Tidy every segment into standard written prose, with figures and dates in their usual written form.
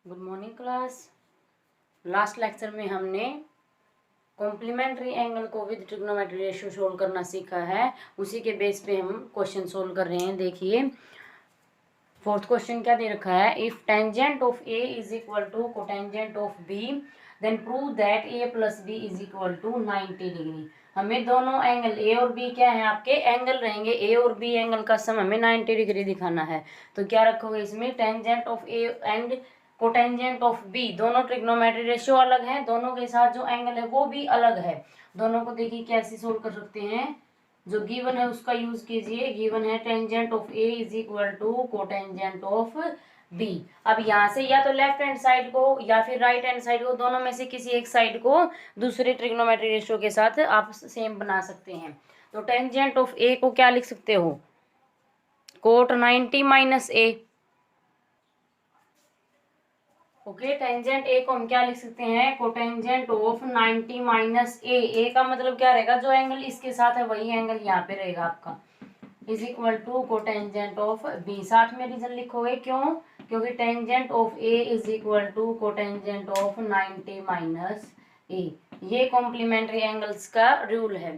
Good morning class. Last lecture में हमने complementary angle को विद ट्रिग्नोमेट्री रेशियो सोल्व करना सीखा है। उसी के बेस पे हम क्वेश्चन सोल्व कर रहे हैं। देखिए फोर्थ क्वेश्चन क्या दे रखा है। If tangent of A is equal to cotangent of B then prove that A plus B is equal to 90 degree. हमें दोनों एंगल ए और बी क्या है, आपके एंगल रहेंगे। ए और बी एंगल का सम हमें 90 डिग्री दिखाना है। तो क्या रखोगे इसमें, tangent of A and cotangent of B, दोनों ट्रिग्नोमेट्री रेशियो अलग है, दोनों के साथ जो एंगल है वो भी अलग है। दोनों को देखिए कैसे सोल्व कर सकते हैं। जो गिवन है उसका यूज कीजिए। गिवन है tangent of A is equal to cotangent of B. अब यहाँ से या तो लेफ्ट हैंड साइड को या फिर राइट हैंड साइड को, दोनों में से किसी एक साइड को दूसरे ट्रिग्नोमेट्री रेशियो के साथ आप सेम बना सकते हैं। तो टेंजेंट ऑफ ए को क्या लिख सकते हो, cot 90 minus A. Okay, tangent A को हम क्या लिख सकते हैं, cotangent of 90 minus A. A का मतलब क्या रहेगा, जो एंगल इसके साथ है वही एंगल यहाँ पे रहेगा आपका, is equal to cotangent of B. साथ में रीजन लिखोगे, क्यों, क्योंकि tangent of A is equal to cotangent of 90 minus A. ये कॉम्प्लीमेंट्री एंगल्स का रूल है।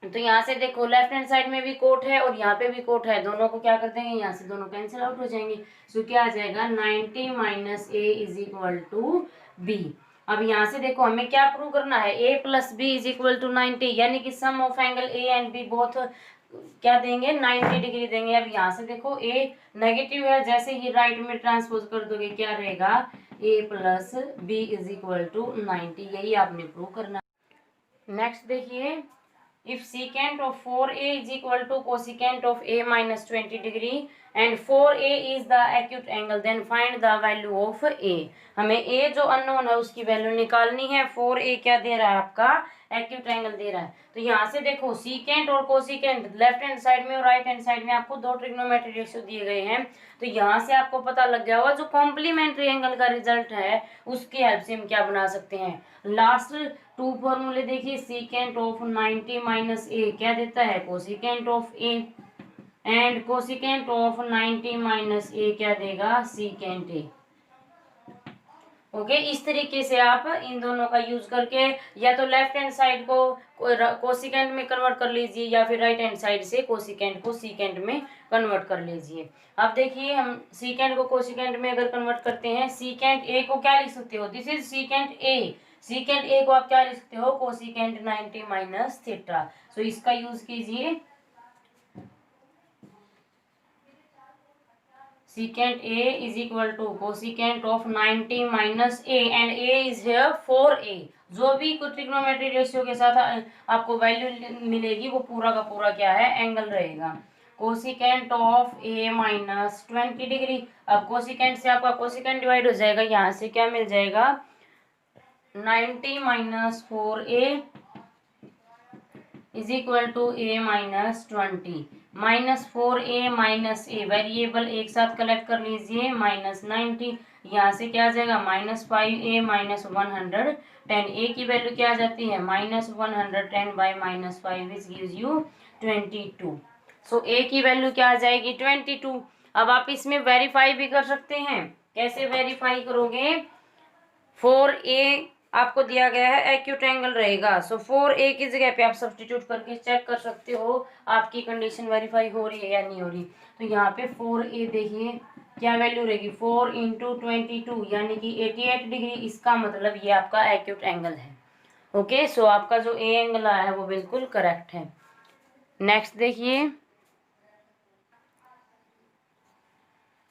तो यहाँ से देखो लेफ्ट हैंड साइड में भी कोट है और यहाँ पे भी कोट है, दोनों को क्या कर देंगे, यहाँ से दोनों कैंसिल आउट हो जाएंगे। सो क्या आ जाएगा, 90 minus A is equal to B. अब यहाँ से देखो हमें क्या प्रूव करना है, a plus B is equal to 90, यानी कि sum of angle a and b both क्या देंगे, 90 डिग्री देंगे। अब यहाँ से देखो a नेगेटिव है, जैसे ही राइट में ट्रांसपोज कर दोगे क्या रहेगा, a plus B is equal to 90। यही आपने प्रूव करना। नेक्स्ट देखिए, if secant of 4a is equal to cosecant of a minus 20 degree and 4a is the acute angle then find the value of a। हमें a जो unknown है उसकी value निकालनी है। 4a क्या दे रहा है, आपका एक्यूट एंगल दे रहा है। तो यहाँ से देखो सीकेंट और कोसिकेंट लेफ्ट हैंड साइड में और राइट हैंड साइड में आपको दो ट्रिग्नोमेट्री रेशियो दिए गए हैं। तो यहाँ से आपको पता लग गया होगा जो कॉम्प्लीमेंट्री एंगल का रिजल्ट है उसकी हेल्प से हम क्या बना सकते हैं। लास्ट टू फॉर्मूले देखिए, सीकेंट ऑफ 90 माइनस ए क्या देता है, cosecant of A, and cosecant of 90 minus A क्या देगा, सीकेंट ए। ओके, इस तरीके से आप इन दोनों का यूज करके या तो लेफ्ट हैंड साइड को कोसिकेंट में कन्वर्ट कर लीजिए या फिर राइट हैंड साइड से कोसिकेंट को सीकेंट में कन्वर्ट कर लीजिए। अब देखिए हम सीकेंट को कोसिकेंट में अगर कन्वर्ट करते हैं, सीकेंट ए को क्या लिख सकते हो, this is secant A. Secant A को आप क्या लिख सकते हो, कोसिकेंट 90 माइनस थीटा। सो इसका यूज कीजिए। secant a is equal to cosecant of 90 minus a and a is here 4a। जो भी कुछ ट्रिग्नोमेट्री रेशियो के साथ आपको वैल्यू मिलेगी वो पूरा का पूरा क्या है, एंगल रहेगा। Cosecant of a minus 20 degree. अब कोसिकेंट से आपका कोसिकेंट डिवाइड हो जाएगा, यहाँ से क्या मिल जाएगा, 90 minus 4a is equal to a minus 20। Minus 4a minus a, variable एक साथ कलेक्ट कर लीजिए, माइनस 90। यहाँ से क्या आ जाएगा, माइनस 5a माइनस 110। a की वैल्यू क्या आ जाती है, minus 110 by minus 5 which gives you 22। So a की वैल्यू क्या आ जाएगी, 22। अब आप इसमें वेरीफाई भी कर सकते हैं। कैसे वेरीफाई करोगे, 4a आपको दिया गया है एक्यूट एंगल रहेगा। सो 4a की जगह पे आप सब्स्टिट्यूट करके चेक कर सकते हो आपकी कंडीशन वेरीफाई हो रही है या नहीं हो रही। तो यहाँ पे 4a देखिए क्या वैल्यू रहेगी, 4 इंटू 22 यानी कि 88 डिग्री। इसका मतलब ये आपका एक्यूट एंगल है। ओके, सो आपका जो ए एंगल आया है वो बिल्कुल करेक्ट है। नेक्स्ट देखिए,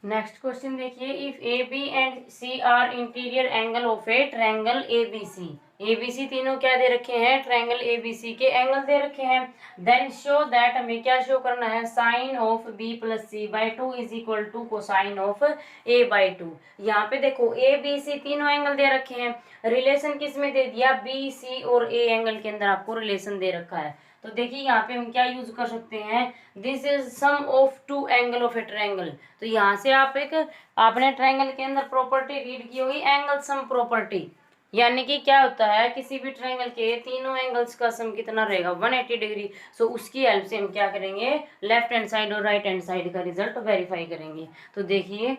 नेक्स्ट क्वेश्चन देखिए, if A B and C are interior angle of a triangle A B C. A B C तीनों क्या दे रखे हैं, ट्रायंगल ए बी सी के एंगल दे रखे हैं। देन शो दैट, हमें क्या शो करना है, sine of B plus C by 2 is equal to cosine of A by 2। यहाँ पे देखो ए बी सी तीनों एंगल दे रखे हैं, रिलेशन किस में दे दिया, बी सी और ए एंगल के अंदर आपको रिलेशन दे रखा है। तो देखिए यहाँ पे हम क्या यूज कर सकते हैं, this is sum of two angle of a triangle. तो यहाँ से आप एक आपने ट्रायंगल के अंदर प्रॉपर्टी रीड की होगी, एंगल सम प्रॉपर्टी। यानी कि क्या होता है, किसी भी ट्रायंगल के तीनों एंगल्स का सम कितना रहेगा, 180 डिग्री। सो उसकी हेल्प से हम क्या करेंगे, लेफ्ट हैंड साइड और राइट हैंड साइड का रिजल्ट वेरीफाई करेंगे। तो देखिए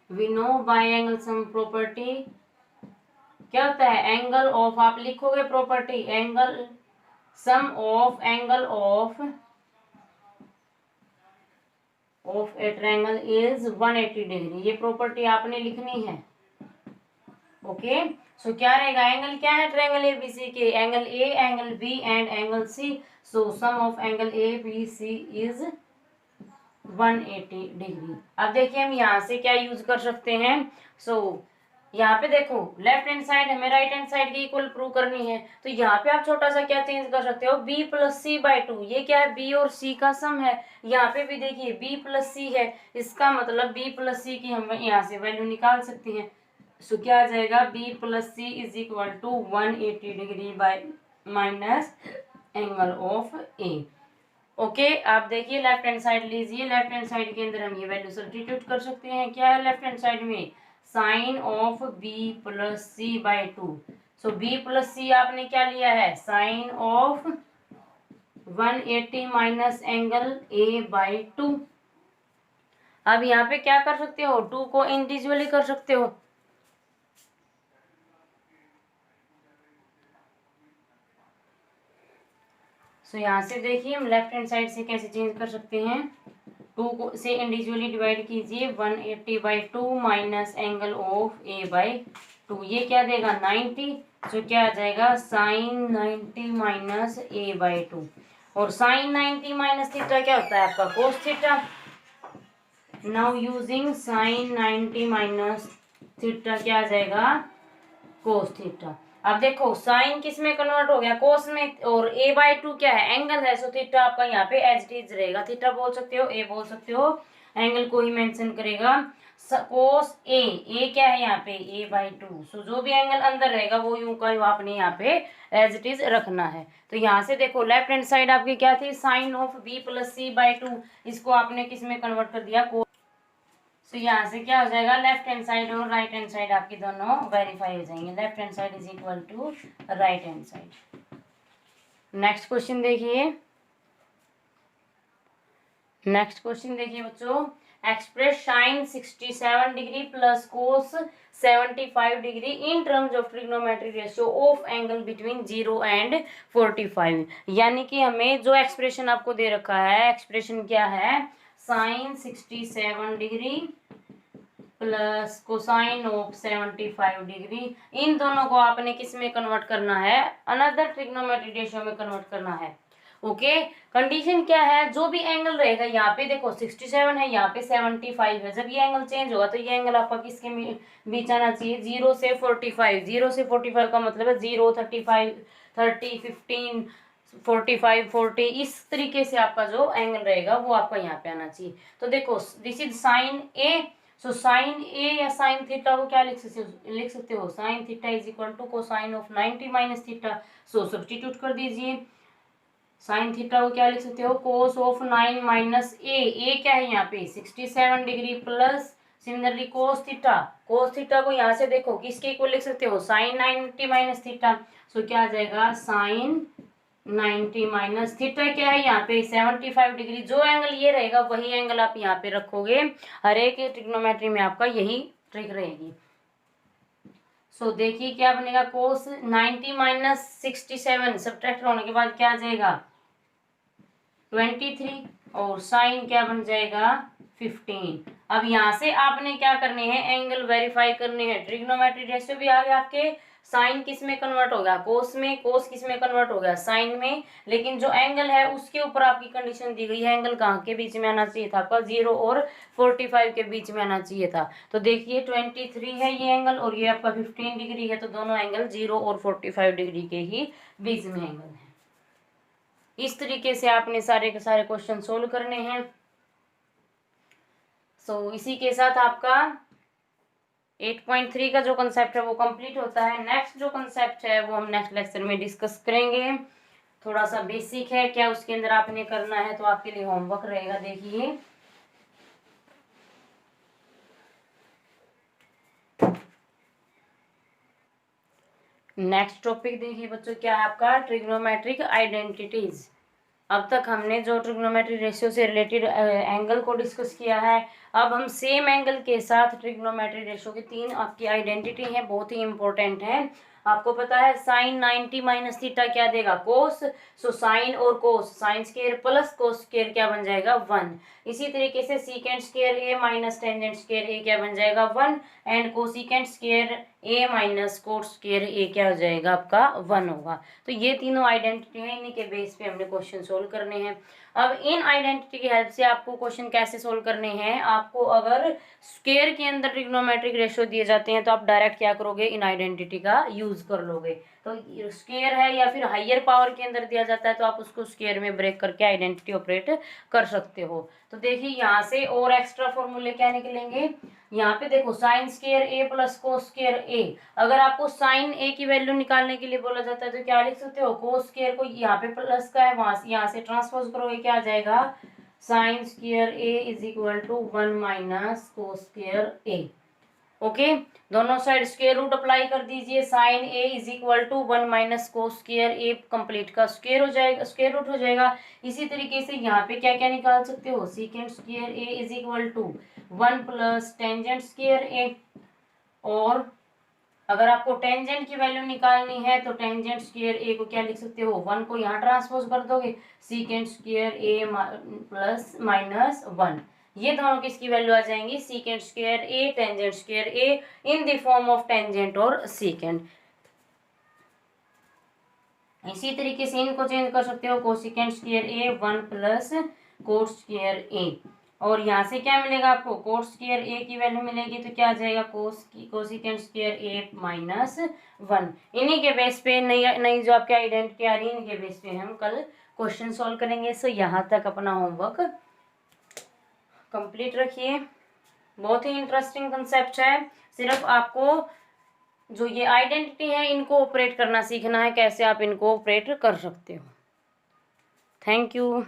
we know by angle sum property क्या होता है, एंगल ऑफ, आप लिखोगे property angle sum of angle of a triangle is 180 degree, ये प्रॉपर्टी आपने लिखनी है। ओके, सो क्या रहेगा, एंगल क्या है ट्रायंगल एबीसी के, angle A, angle B and angle C. So sum of angle A B C is 180 degree. अब देखिए हम यहाँ से क्या यूज कर सकते हैं। यहाँ पे देखो लेफ्ट हैंड साइड हमें राइट हैंड साइड की इक्वल प्रूव करनी है, तो यहाँ पे आप छोटा सा क्या चेंज कर सकते हो, b प्लस सी बाई 2, ये क्या है, b और c का सम है। यहाँ पे भी देखिए b प्लस सी है, इसका मतलब b प्लस सी की हम यहाँ से वैल्यू निकाल सकते हैं। सो क्या आ जाएगा, b plus C is equal to 180 degree by minus angle of a। Okay, आप देखिए लेफ्ट हैंड साइड लीजिए, लेफ्ट हैंड साइड के अंदर हम ये वैल्यू सब्स्टिट्यूट कर सकते हैं। क्या है लेफ्ट हैंड साइड में, sine of B plus C by 2। So B plus C आपने क्या लिया है, sine of 180 minus angle A by 2। अब यहाँ पे क्या कर सकते हो, 2 को इंडिविजुअली कर सकते हो। सो यहाँ से देखिए हम लेफ्ट हैंड साइड से कैसे चेंज कर सकते हैं, 2 को से इंडिविजुअली डिवाइड कीजिए, 180 by 2 minus angle of A by 2, ये क्या देगा 90। सो क्या आ जाएगा, साइन 90 माइनस ए बाई 2, और साइन 90 माइनस थीटा क्या होता है आपका, cos theta. Now using sine 90 minus theta क्या आ जाएगा, कोस थीटा। अब देखो साइन किस में कन्वर्ट हो गया, कोस में, और ए बाई 2 क्या है, एंगल है। सो थीटा आपका यहाँ पे एज इट इज रहेगा, थीटा बोल सकते हो, ए बोल सकते हो, एंगल को ही मेंशन करेगा। कोस ए क्या है यहाँ पे, ए बाई 2। सो जो भी एंगल अंदर रहेगा वो यूं का यूं आपने यहाँ पे एज इट इज रखना है। तो यहाँ से देखो लेफ्ट हैंड साइड आपकी क्या थी, sine of B plus C by 2, इसको आपने किस में कन्वर्ट कर दिया, तो यहाँ से क्या हो जाएगा, लेफ्ट हैंड साइड और राइट हैंड साइड आपकी दोनों वेरीफाई हो जाएंगे, left hand side is equal to right hand side. Next question देखिए, नेक्स्ट क्वेश्चन देखिए बच्चों, express sine 67 degree plus cos 75 degree in terms of trigonometric ratio of angle between 0 and 45। यानी कि हमें जो एक्सप्रेशन आपको दे रखा है, एक्सप्रेशन क्या है, sine 67 degree plus cosine of 75 degree, इन दोनों को आपने किस में कन्वर्ट करना है, अनदर ट्रिग्नोमेट्रिक रेशियो में कन्वर्ट करना है। ओके, कंडीशन क्या है, जो भी एंगल रहेगा, यहाँ पे देखो 67 है, यहाँ पे 75 है, जब ये एंगल चेंज होगा तो ये एंगल आपका किसके बीच आना चाहिए, 0 से 45। 0 से 45 का मतलब है 0, 35, 30, 15, 45, 40, इस तरीके से आपका जो एंगल रहेगा वो आपका यहाँ पे आना चाहिए। तो देखो this is sine A, so sine A या साइन थीटा को क्या लिख सकते हो, sine theta is equal to cosine of 90 minus theta. So substitute कर दीजिए, साइन थीटा को क्या लिख सकते हो, कोस ऑफ 9 माइनस ए क्या है यहाँ पे 67 degree plus similarly cos theta, cos theta को यहाँ से देखो किसके इक्वल लिख सकते हो, साइन 90 माइनस थीटा। सो क्या आ जाएगा, साइन 90 माइनस थीटा क्या है यहाँ पे 75 डिग्री, जो एंगल ये रहेगा वही एंगल आप यहाँ पे रखोगे, हर एक ट्रिग्नोमेट्री में आपका यही ट्रिक रहेगी। सो देखिए क्या बनेगा, कोस 90 माइनस 67 सब्ट्रैक्ट होने के बाद क्या आ जाएगा 23, और साइन क्या बन जाएगा 15। अब यहाँ से आपने क्या करने हैं, एंगल वेरीफाई करने हैं, ट्रिग्नोमेट्रिक रेशियो भी आ गया आपके, साइन किस में कन्वर्ट हो गया, कोस में, कोस किस में कन्वर्ट हो गया, साइन में, लेकिन जो एंगल है उसके ऊपर आपकी कंडीशन दी गई है, एंगल कहाँ के बीच में आना चाहिए था आपका, 0 और 45 के बीच में आना चाहिए था। तो देखिए 23 है ये एंगल और ये आपका 15 डिग्री है, तो दोनों एंगल 0 और 45 डिग्री के ही बीच में एंगल है। इस तरीके से आपने सारे के सारे क्वेश्चन सोल्व करने हैं। सो इसी के साथ आपका 8.3 का जो कंसेप्ट है वो कंप्लीट होता है। नेक्स्ट जो कंसेप्ट है वो हम नेक्स्ट लेक्चर में डिस्कस करेंगे, थोड़ा सा बेसिक है, क्या उसके अंदर आपने करना है, तो आपके लिए होमवर्क रहेगा। देखिए नेक्स्ट टॉपिक देखिए बच्चों, क्या है आपका ट्रिग्नोमेट्रिक आइडेंटिटीज। अब तक हमने जो ट्रिग्नोमेट्री रेशियो से रिलेटेड एंगल को डिस्कस किया है, अब हम सेम एंगल के साथ ट्रिग्नोमेट्री रेशियो की 3 आपकी आइडेंटिटी है, बहुत ही इंपॉर्टेंट है। आपको पता है साइन 90 माइनस थीटा क्या देगा, कोस। सो साइन और cos, sine square plus cos square क्या बन जाएगा, 1। इसी तरीके से secant square A minus tangent square A क्या बन जाएगा, 1। And cosecant square A minus cot square A क्या हो जाएगा, आपका 1 होगा। तो ये तीनों आइडेंटिटी है, इन्हीं के बेस पे हमने क्वेश्चन सोल्व करने हैं। अब इन आइडेंटिटी की हेल्प से आपको क्वेश्चन कैसे सोल्व करने हैं, आपको अगर स्क्वायर के अंदर ट्रिग्नोमेट्रिक रेशियो दिए जाते हैं तो आप डायरेक्ट क्या करोगे, इन आइडेंटिटी का यूज कर लोगे। तो स्क्वायर है या फिर हायर पावर के अंदर दिया जाता है तो आप उसको स्क्वायर में ब्रेक करके आइडेंटिटी ऑपरेट कर सकते हो। तो देखिए यहाँ से और एक्स्ट्रा फॉर्मूले क्या निकलेंगे, यहाँ पे देखो साइन स्क्वायर ए प्लस कोस स्क्वायर ए। अगर आपको साइन ए की वैल्यू निकालने के लिए बोला जाता है तो क्या लिख सकते हो, कोस स्क्वायर को यहाँ पे प्लस का है, वहां से यहाँ से ट्रांसपोज करोगे क्या आ जाएगा, sine square A is equal to 1 minus cos square A. Okay, दोनों साइड स्क्वायर रूट अप्लाई कर दीजिए, sine A is equal to 1 minus cos square A complete का स्क्वायर हो जाएगा, स्क्वायर रूट हो जाएगा। इसी तरीके से यहाँ पे क्या क्या निकाल सकते हो, secant square A is equal to 1 plus tangent square A. और अगर आपको टेंजेंट की वैल्यू निकालनी है तो टेंजेंट स्क्वायर ए को क्या लिख सकते हो, 1 को यहाँ ट्रांसपोज कर दोगे, सीकेंट स्क्वायर ए प्लस माइनस 1। ये दोनों किसकी वैल्यू आ जाएंगी, secant square A tangent square A in the form of tangent और सीकेंट। इसी तरीके से इनको चेंज कर सकते हो, cosecant square A 1 plus coat square A. और यहाँ से क्या मिलेगा आपको, कोट स्क्वायर ए की वैल्यू मिलेगी तो क्या आ जाएगा, कोसिकेंट स्क्वायर ए माइनस 1। इन्हीं के बेस पे नई नई जो आपकी आइडेंटिटी आ रही है, इनके बेस पे हम कल क्वेश्चन सॉल्व करेंगे। सो यहाँ तक अपना होमवर्क कंप्लीट रखिए। बहुत ही इंटरेस्टिंग कंसेप्ट है, सिर्फ आपको जो ये आइडेंटिटी है इनको ऑपरेट करना सीखना है, कैसे आप इनको ऑपरेट कर सकते हो। Thank you.